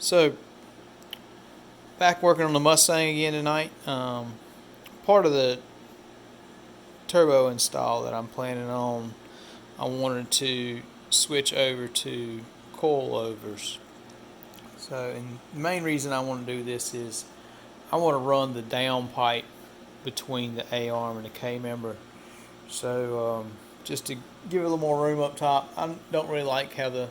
So, back working on the Mustang again tonight. Part of the turbo install that I'm planning on, I wanted to switch over to coilovers. So, and the main reason I want to do this is I want to run the downpipe between the A arm and the K member. So, just to give it a little more room up top. I don't really like how the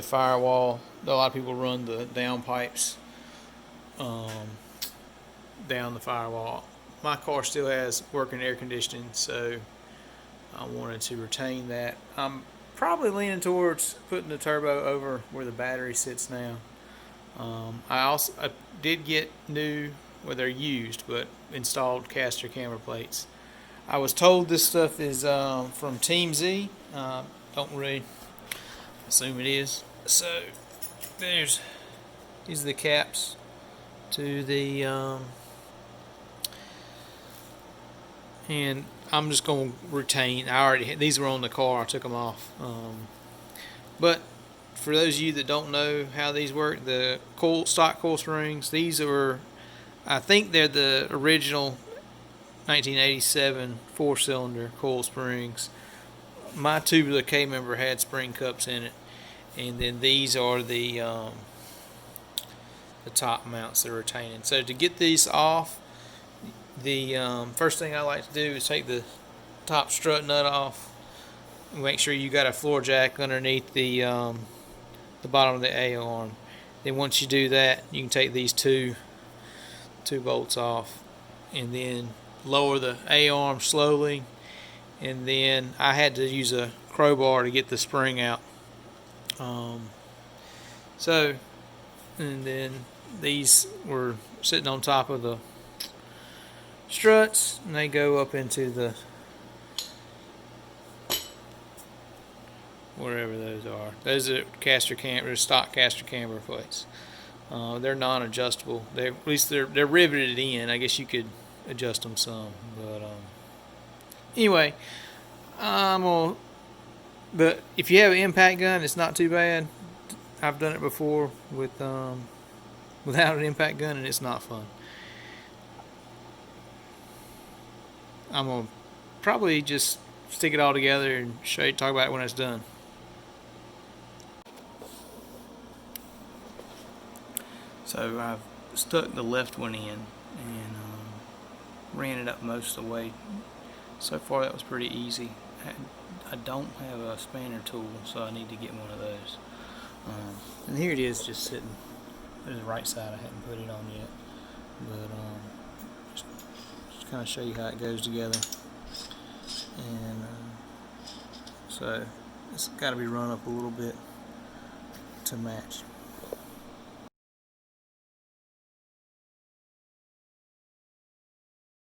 firewall. A lot of people run the downpipes down the firewall. My car still has working air conditioning, so I wanted to retain that. I'm probably leaning towards putting the turbo over where the battery sits now. I did get new, well, they're used, but installed caster camber plates. I was told this stuff is from Team Z. Don't really assume it is. So these are the caps to the and I'm just going to retain. These were on the car. I took them off. But for those of you that don't know how these work, the stock coil springs, these are, I think they're the original 1987 4-cylinder coil springs. My tubular K member had spring cups in it, and then these are the top mounts that are retaining. So to get these off, the first thing I like to do is take the top strut nut off. Make sure you got a floor jack underneath the bottom of the A arm. Then once you do that, you can take these two bolts off, and then lower the A arm slowly. And then I had to use a crowbar to get the spring out. And then these were sitting on top of the struts, and they go up into the wherever those are. Those are stock caster camber plates. They're non-adjustable. At least they're riveted in. I guess you could adjust them some, but anyway, but if you have an impact gun, it's not too bad. I've done it before with without an impact gun, and it's not fun. I'm gonna probably just stick it all together and talk about it when it's done. So I've stuck the left one in and ran it up most of the way. So far that was pretty easy. I don't have a spanner tool, so I need to get one of those. And here it is, just sitting. There's the right side. I hadn't put it on yet, but just kind of show you how it goes together. And so it's got to be run up a little bit to match.